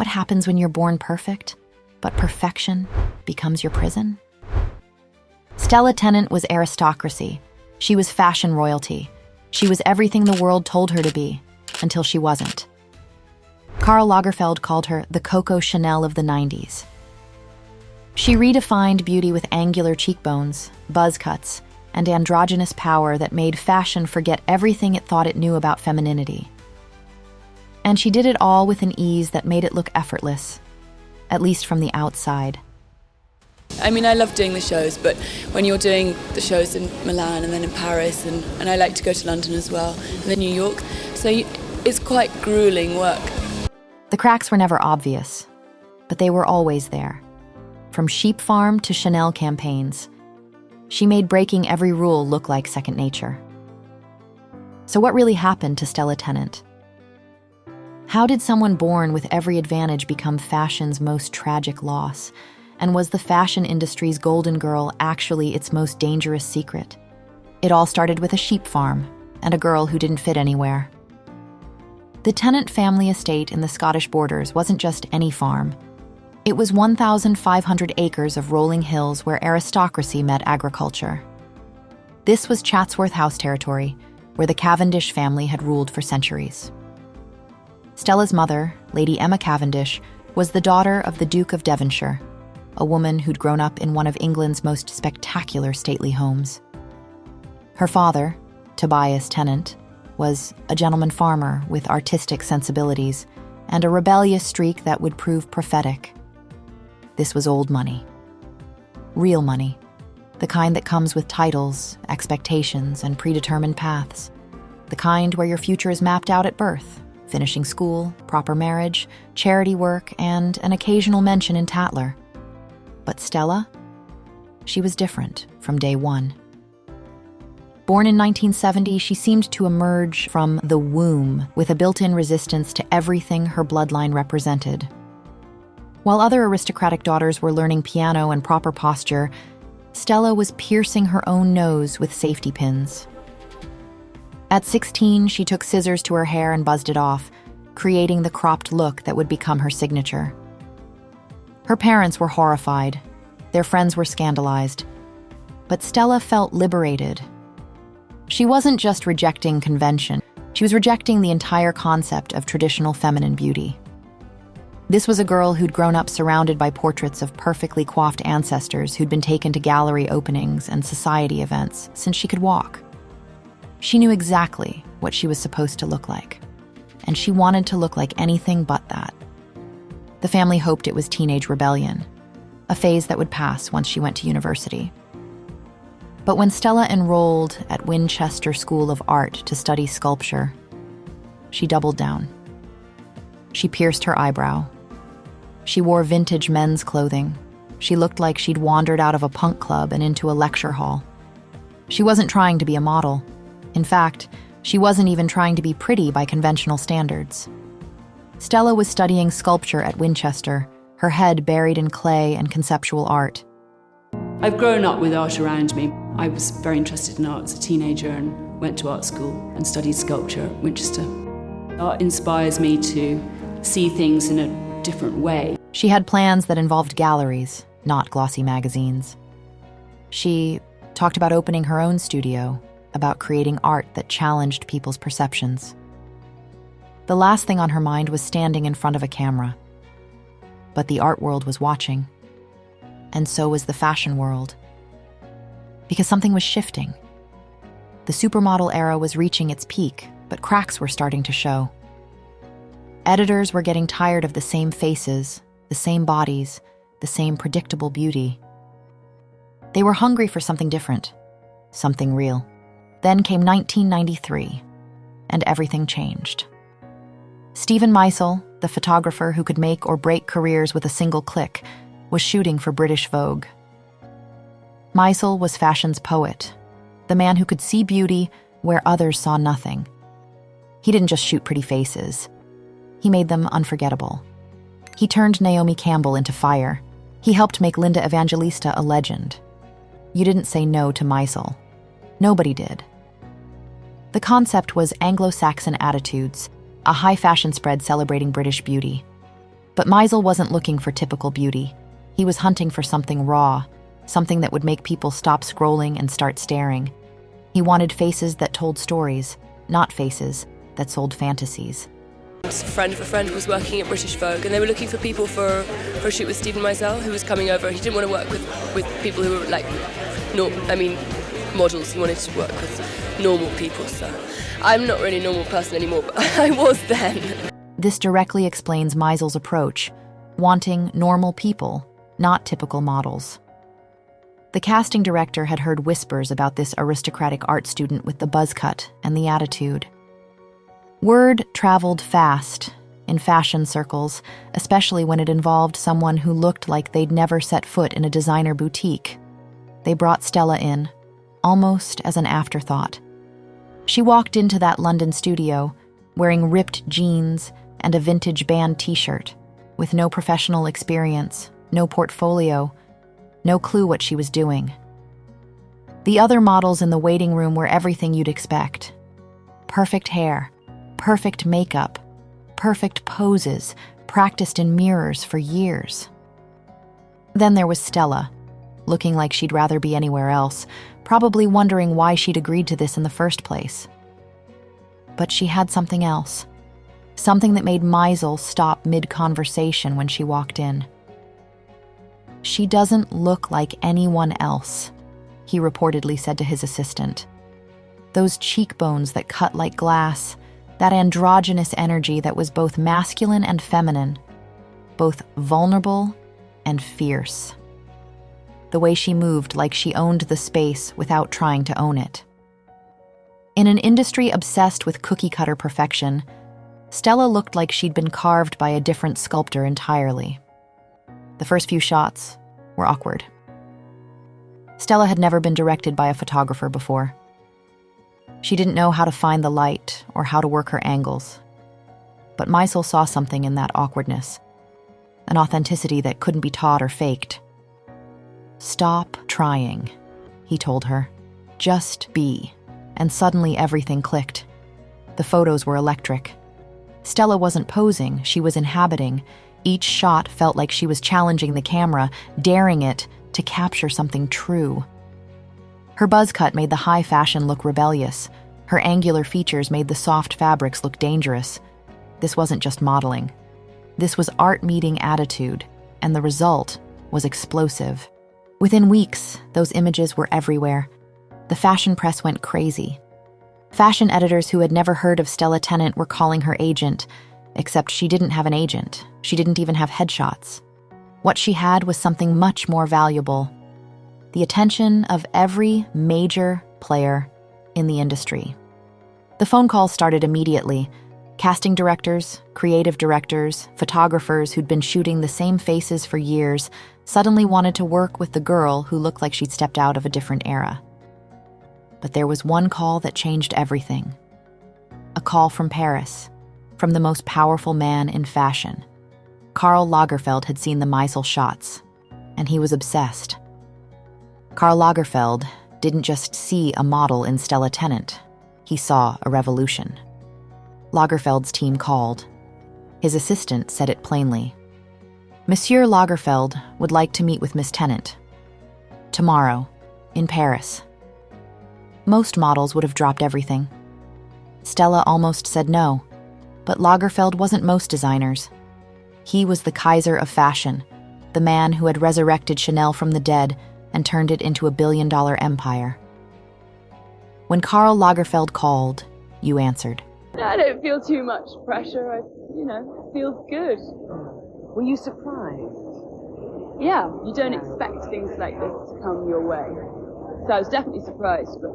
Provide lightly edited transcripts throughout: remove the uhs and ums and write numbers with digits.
What happens when you're born perfect, but perfection becomes your prison? Stella Tennant was aristocracy. She was fashion royalty. She was everything the world told her to be, until she wasn't. Karl Lagerfeld called her the Coco Chanel of the 90s. She redefined beauty with angular cheekbones, buzz cuts, and androgynous power that made fashion forget everything it thought it knew about femininity. And she did it all with an ease that made it look effortless, at least from the outside. I mean, I love doing the shows, but when you're doing the shows in Milan and then in Paris, and I like to go to London as well, and then New York, so it's quite grueling work. The cracks were never obvious, but they were always there. From Sheep Farm to Chanel campaigns, she made breaking every rule look like second nature. So what really happened to Stella Tennant? How did someone born with every advantage become fashion's most tragic loss? And was the fashion industry's golden girl actually its most dangerous secret? It all started with a sheep farm and a girl who didn't fit anywhere. The Tennant family estate in the Scottish borders wasn't just any farm. It was 1,500 acres of rolling hills where aristocracy met agriculture. This was Chatsworth House territory, where the Cavendish family had ruled for centuries. Stella's mother, Lady Emma Cavendish, was the daughter of the Duke of Devonshire, a woman who'd grown up in one of England's most spectacular stately homes. Her father, Tobias Tennant, was a gentleman farmer with artistic sensibilities and a rebellious streak that would prove prophetic. This was old money. Real money. The kind that comes with titles, expectations, and predetermined paths. The kind where your future is mapped out at birth, finishing school, proper marriage, charity work, and an occasional mention in Tatler. But Stella? She was different from day one. Born in 1970, she seemed to emerge from the womb with a built-in resistance to everything her bloodline represented. While other aristocratic daughters were learning piano and proper posture, Stella was piercing her own nose with safety pins. At 16, she took scissors to her hair and buzzed it off, creating the cropped look that would become her signature. Her parents were horrified. Their friends were scandalized. But Stella felt liberated. She wasn't just rejecting convention. She was rejecting the entire concept of traditional feminine beauty. This was a girl who'd grown up surrounded by portraits of perfectly coiffed ancestors who'd been taken to gallery openings and society events since she could walk. She knew exactly what she was supposed to look like, and she wanted to look like anything but that. The family hoped it was teenage rebellion, a phase that would pass once she went to university. But when Stella enrolled at Winchester School of Art to study sculpture, she doubled down. She pierced her eyebrow. She wore vintage men's clothing. She looked like she'd wandered out of a punk club and into a lecture hall. She wasn't trying to be a model. In fact, she wasn't even trying to be pretty by conventional standards. Stella was studying sculpture at Winchester, her head buried in clay and conceptual art. I've grown up with art around me. I was very interested in art as a teenager and went to art school and studied sculpture at Winchester. Art inspires me to see things in a different way. She had plans that involved galleries, not glossy magazines. She talked about opening her own studio, about creating art that challenged people's perceptions. The last thing on her mind was standing in front of a camera. But the art world was watching, and so was the fashion world. Because something was shifting. The supermodel era was reaching its peak, but cracks were starting to show. Editors were getting tired of the same faces, the same bodies, the same predictable beauty. They were hungry for something different, something real. Then came 1993, and everything changed. Stephen Meisel, the photographer who could make or break careers with a single click, was shooting for British Vogue. Meisel was fashion's poet, the man who could see beauty where others saw nothing. He didn't just shoot pretty faces. He made them unforgettable. He turned Naomi Campbell into fire. He helped make Linda Evangelista a legend. You didn't say no to Meisel. Nobody did. The concept was Anglo-Saxon attitudes, a high fashion spread celebrating British beauty. But Meisel wasn't looking for typical beauty. He was hunting for something raw, something that would make people stop scrolling and start staring. He wanted faces that told stories, not faces that sold fantasies. A friend of a friend was working at British Vogue, and they were looking for people for a shoot with Stephen Meisel, who was coming over. He didn't want to work with people who were like, models. He wanted to work with normal people. So I'm not really a normal person anymore, but I was then. This directly explains Meisel's approach, wanting normal people, not typical models. The casting director had heard whispers about this aristocratic art student with the buzz cut and the attitude. Word traveled fast in fashion circles, especially when it involved someone who looked like they'd never set foot in a designer boutique. They brought Stella in, almost as an afterthought. She walked into that London studio, wearing ripped jeans and a vintage band t-shirt, with no professional experience, no portfolio, no clue what she was doing. The other models in the waiting room were everything you'd expect. Perfect hair, perfect makeup, perfect poses, practiced in mirrors for years. Then there was Stella, looking like she'd rather be anywhere else, probably wondering why she'd agreed to this in the first place. But she had something else, something that made Meisel stop mid-conversation when she walked in. "She doesn't look like anyone else," he reportedly said to his assistant. "Those cheekbones that cut like glass, that androgynous energy that was both masculine and feminine, both vulnerable and fierce. The way she moved like she owned the space without trying to own it." In an industry obsessed with cookie-cutter perfection, Stella looked like she'd been carved by a different sculptor entirely. The first few shots were awkward. Stella had never been directed by a photographer before. She didn't know how to find the light or how to work her angles. But Meisel saw something in that awkwardness, an authenticity that couldn't be taught or faked. "Stop trying," he told her. "Just be." And suddenly everything clicked. The photos were electric. Stella wasn't posing, she was inhabiting. Each shot felt like she was challenging the camera, daring it to capture something true. Her buzz cut made the high fashion look rebellious. Her angular features made the soft fabrics look dangerous. This wasn't just modeling. This was art meeting attitude, and the result was explosive. Within weeks, those images were everywhere. The fashion press went crazy. Fashion editors who had never heard of Stella Tennant were calling her agent, except she didn't have an agent. She didn't even have headshots. What she had was something much more valuable: the attention of every major player in the industry. The phone calls started immediately. Casting directors, creative directors, photographers who'd been shooting the same faces for years suddenly wanted to work with the girl who looked like she'd stepped out of a different era. But there was one call that changed everything. A call from Paris, from the most powerful man in fashion. Karl Lagerfeld had seen the Meisel shots, and he was obsessed. Karl Lagerfeld didn't just see a model in Stella Tennant, he saw a revolution. Lagerfeld's team called. His assistant said it plainly. "Monsieur Lagerfeld would like to meet with Miss Tennant. Tomorrow, in Paris." Most models would have dropped everything. Stella almost said no, but Lagerfeld wasn't most designers. He was the Kaiser of fashion, the man who had resurrected Chanel from the dead and turned it into a billion-dollar empire. When Karl Lagerfeld called, you answered. I don't feel too much pressure. It feels good. Were you surprised? Yeah, you don't expect things like this to come your way. So I was definitely surprised, but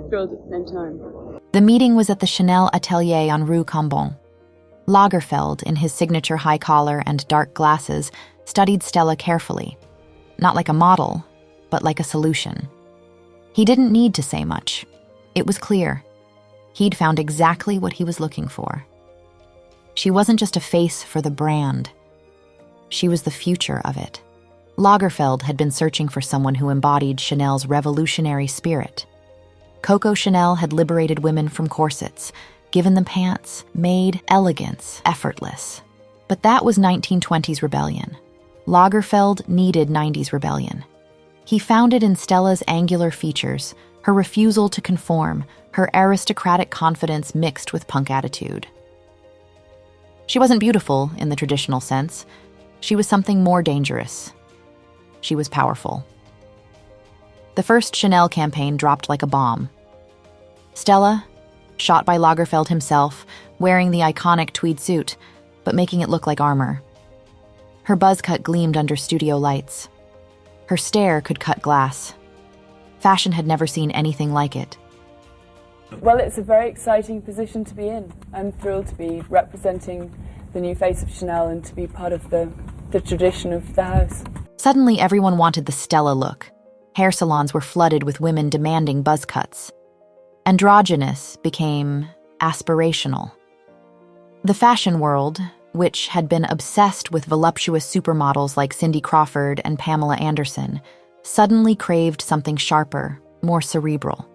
thrilled at the same time. The meeting was at the Chanel atelier on Rue Cambon. Lagerfeld, in his signature high collar and dark glasses, studied Stella carefully. Not like a model, but like a solution. He didn't need to say much. It was clear. He'd found exactly what he was looking for. She wasn't just a face for the brand. She was the future of it. Lagerfeld had been searching for someone who embodied Chanel's revolutionary spirit. Coco Chanel had liberated women from corsets, given them pants, made elegance effortless. But that was 1920s rebellion. Lagerfeld needed 90s rebellion. He found it in Stella's angular features, her refusal to conform, her aristocratic confidence mixed with punk attitude. She wasn't beautiful in the traditional sense. She was something more dangerous. She was powerful. The first Chanel campaign dropped like a bomb. Stella, shot by Lagerfeld himself, wearing the iconic tweed suit, but making it look like armor. Her buzz cut gleamed under studio lights. Her stare could cut glass. Fashion had never seen anything like it. Well, it's a very exciting position to be in. I'm thrilled to be representing the new face of Chanel and to be part of the tradition of the house. Suddenly, everyone wanted the Stella look. Hair salons were flooded with women demanding buzz cuts. Androgynous became aspirational. The fashion world, which had been obsessed with voluptuous supermodels like Cindy Crawford and Pamela Anderson, suddenly craved something sharper, more cerebral.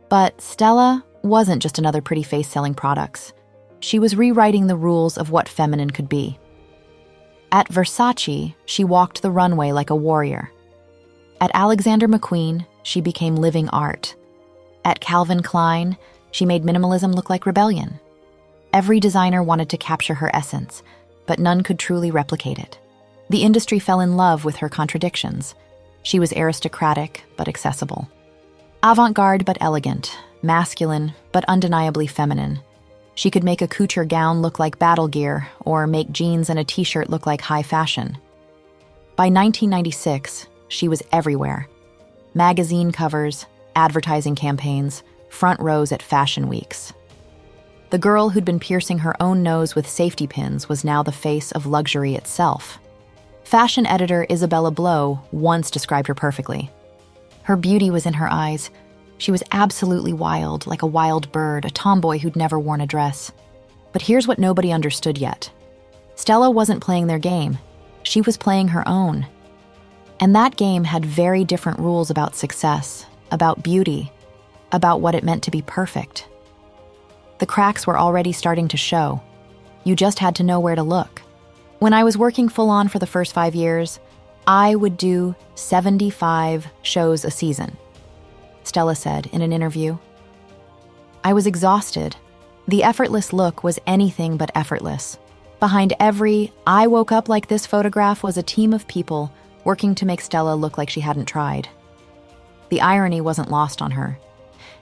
But Stella wasn't just another pretty face selling products. She was rewriting the rules of what feminine could be. At Versace, she walked the runway like a warrior. At Alexander McQueen, she became living art. At Calvin Klein, she made minimalism look like rebellion. Every designer wanted to capture her essence, but none could truly replicate it. The industry fell in love with her contradictions. She was aristocratic but accessible. Avant-garde but elegant, masculine but undeniably feminine. She could make a couture gown look like battle gear or make jeans and a t-shirt look like high fashion. By 1996, she was everywhere. Magazine covers, advertising campaigns, front rows at fashion weeks. The girl who'd been piercing her own nose with safety pins was now the face of luxury itself. Fashion editor Isabella Blow once described her perfectly. Her beauty was in her eyes. She was absolutely wild, like a wild bird, a tomboy who'd never worn a dress. But here's what nobody understood yet. Stella wasn't playing their game. She was playing her own. And that game had very different rules about success, about beauty, about what it meant to be perfect. The cracks were already starting to show. You just had to know where to look. When I was working full-on for the first 5 years, I would do 75 shows a season, Stella said in an interview. I was exhausted. The effortless look was anything but effortless. Behind every "I woke up like this" photograph was a team of people working to make Stella look like she hadn't tried. The irony wasn't lost on her.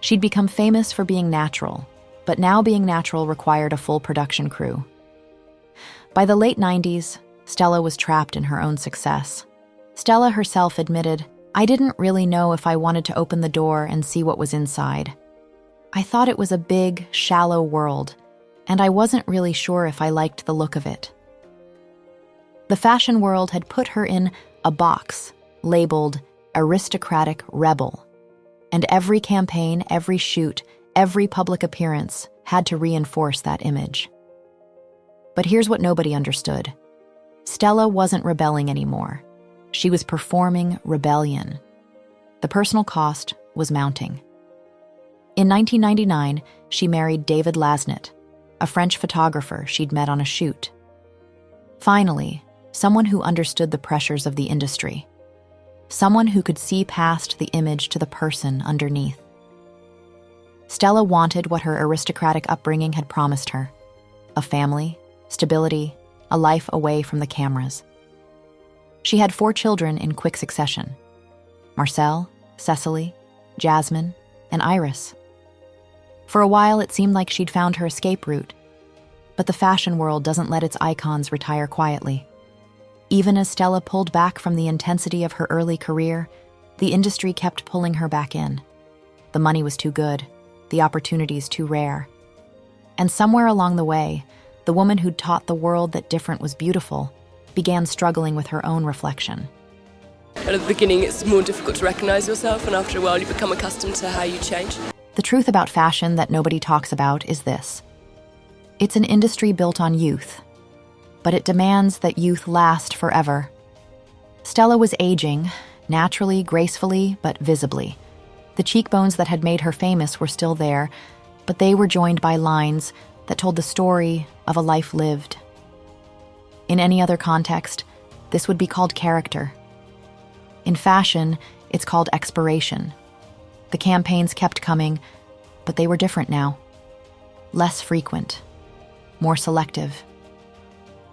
She'd become famous for being natural, but now being natural required a full production crew. By the late 90s, Stella was trapped in her own success. Stella herself admitted, "I didn't really know if I wanted to open the door and see what was inside. I thought it was a big, shallow world, and I wasn't really sure if I liked the look of it." The fashion world had put her in a box labeled aristocratic rebel, and every campaign, every shoot, every public appearance had to reinforce that image. But here's what nobody understood. Stella wasn't rebelling anymore. She was performing rebellion. The personal cost was mounting. In 1999, she married David Lasnet, a French photographer she'd met on a shoot. Finally, someone who understood the pressures of the industry. Someone who could see past the image to the person underneath. Stella wanted what her aristocratic upbringing had promised her: a family, stability, a life away from the cameras. She had 4 children in quick succession: Marcel, Cecily, Jasmine, and Iris. For a while, it seemed like she'd found her escape route, but the fashion world doesn't let its icons retire quietly. Even as Stella pulled back from the intensity of her early career, the industry kept pulling her back in. The money was too good, the opportunities too rare. And somewhere along the way, the woman who'd taught the world that different was beautiful began struggling with her own reflection. At the beginning, it's more difficult to recognize yourself, and after a while, you become accustomed to how you change. The truth about fashion that nobody talks about is this: it's an industry built on youth, but it demands that youth last forever. Stella was aging, naturally, gracefully, but visibly. The cheekbones that had made her famous were still there, but they were joined by lines that told the story of a life lived. In any other context, this would be called character. In fashion, it's called expiration. The campaigns kept coming, but they were different now. Less frequent, more selective.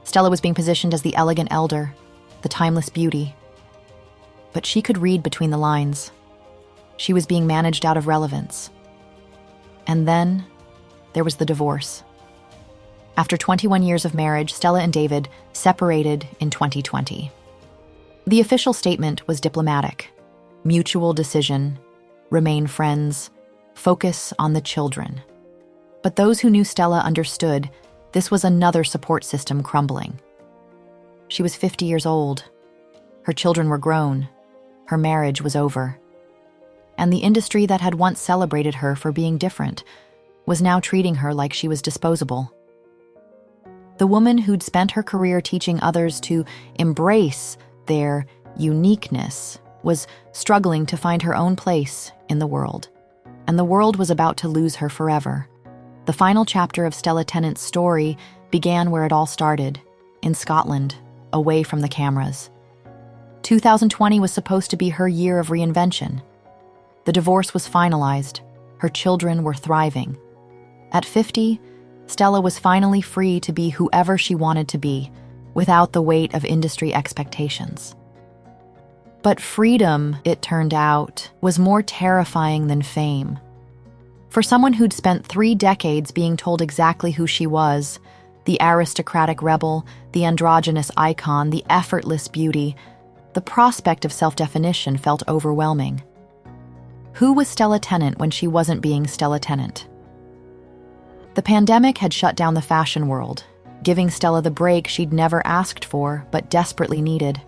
Stella was being positioned as the elegant elder, the timeless beauty. But she could read between the lines. She was being managed out of relevance. And then there was the divorce. After 21 years of marriage, Stella and David separated in 2020. The official statement was diplomatic. Mutual decision, remain friends, focus on the children. But those who knew Stella understood this was another support system crumbling. She was 50 years old. Her children were grown. Her marriage was over. And the industry that had once celebrated her for being different was now treating her like she was disposable. The woman who'd spent her career teaching others to embrace their uniqueness was struggling to find her own place in the world. And the world was about to lose her forever. The final chapter of Stella Tennant's story began where it all started, in Scotland, away from the cameras. 2020 was supposed to be her year of reinvention. The divorce was finalized. Her children were thriving. At 50, Stella was finally free to be whoever she wanted to be, without the weight of industry expectations. But freedom, it turned out, was more terrifying than fame. For someone who'd spent 3 decades being told exactly who she was, the aristocratic rebel, the androgynous icon, the effortless beauty, the prospect of self-definition felt overwhelming. Who was Stella Tennant when she wasn't being Stella Tennant? The pandemic had shut down the fashion world, giving Stella the break she'd never asked for but desperately needed.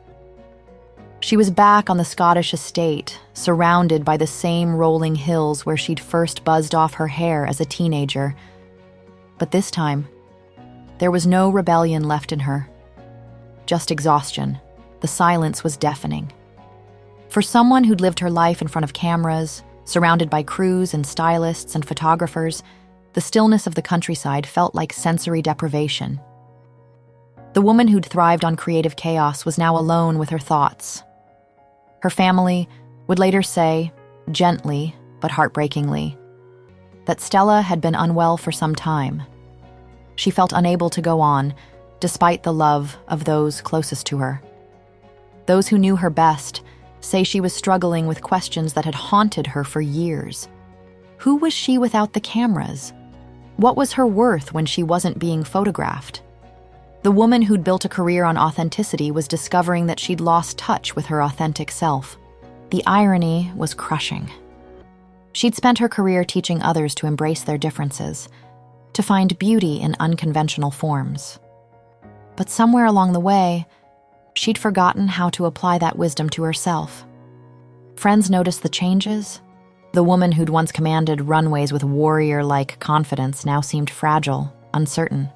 She was back on the Scottish estate, surrounded by the same rolling hills where she'd first buzzed off her hair as a teenager. But this time, there was no rebellion left in her. Just exhaustion. The silence was deafening. For someone who'd lived her life in front of cameras, surrounded by crews and stylists and photographers, the stillness of the countryside felt like sensory deprivation. The woman who'd thrived on creative chaos was now alone with her thoughts. Her family would later say, gently but heartbreakingly, that Stella had been unwell for some time. She felt unable to go on, despite the love of those closest to her. Those who knew her best say she was struggling with questions that had haunted her for years. Who was she without the cameras? What was her worth when she wasn't being photographed? The woman who'd built a career on authenticity was discovering that she'd lost touch with her authentic self. The irony was crushing. She'd spent her career teaching others to embrace their differences, to find beauty in unconventional forms. But somewhere along the way, she'd forgotten how to apply that wisdom to herself. Friends noticed the changes. The woman who'd once commanded runways with warrior-like confidence now seemed fragile, uncertain.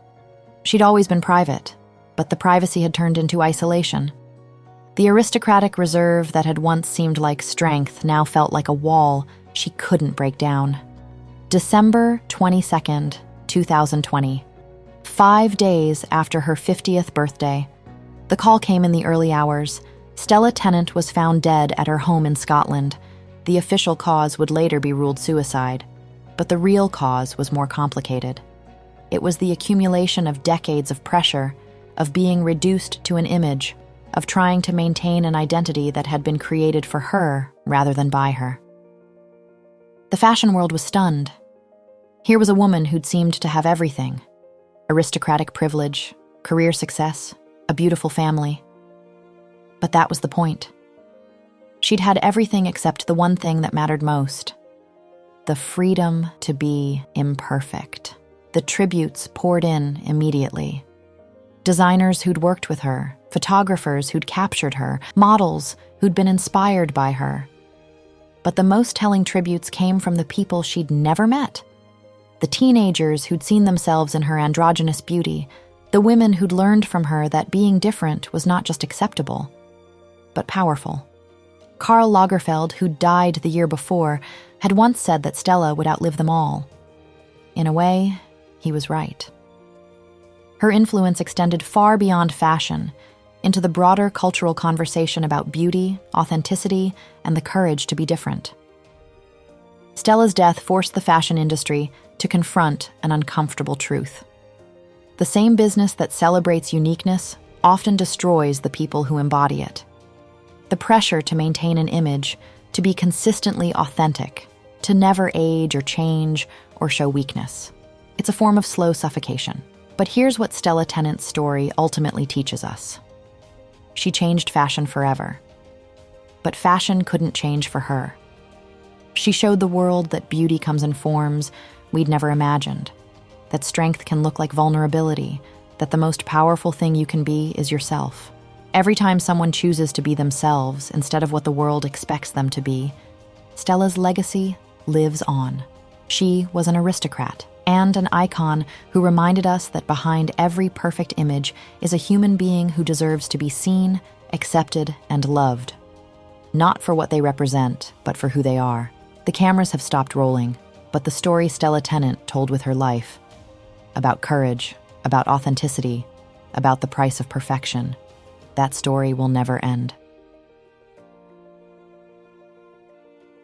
She'd always been private, but the privacy had turned into isolation. The aristocratic reserve that had once seemed like strength now felt like a wall she couldn't break down. December 22nd, 2020. 5 days after her 50th birthday. The call came in the early hours. Stella Tennant was found dead at her home in Scotland. The official cause would later be ruled suicide, but the real cause was more complicated. It was the accumulation of decades of pressure, of being reduced to an image, of trying to maintain an identity that had been created for her rather than by her. The fashion world was stunned. Here was a woman who'd seemed to have everything: aristocratic privilege, career success, a beautiful family. But that was the point. She'd had everything except the one thing that mattered most: the freedom to be imperfect. The tributes poured in immediately. Designers who'd worked with her, photographers who'd captured her, models who'd been inspired by her. But the most telling tributes came from the people she'd never met. The teenagers who'd seen themselves in her androgynous beauty, the women who'd learned from her that being different was not just acceptable, but powerful. Karl Lagerfeld, who'd died the year before, had once said that Stella would outlive them all. In a way, he was right. Her influence extended far beyond fashion, into the broader cultural conversation about beauty, authenticity, and the courage to be different. Stella's death forced the fashion industry to confront an uncomfortable truth. The same business that celebrates uniqueness often destroys the people who embody it. The pressure to maintain an image, to be consistently authentic, to never age or change or show weakness. It's a form of slow suffocation. But here's what Stella Tennant's story ultimately teaches us. She changed fashion forever. But fashion couldn't change for her. She showed the world that beauty comes in forms we'd never imagined, that strength can look like vulnerability, that the most powerful thing you can be is yourself. Every time someone chooses to be themselves instead of what the world expects them to be, Stella's legacy lives on. She was an aristocrat and an icon who reminded us that behind every perfect image is a human being who deserves to be seen, accepted, and loved. Not for what they represent, but for who they are. The cameras have stopped rolling, but the story Stella Tennant told with her life, about courage, about authenticity, about the price of perfection, that story will never end.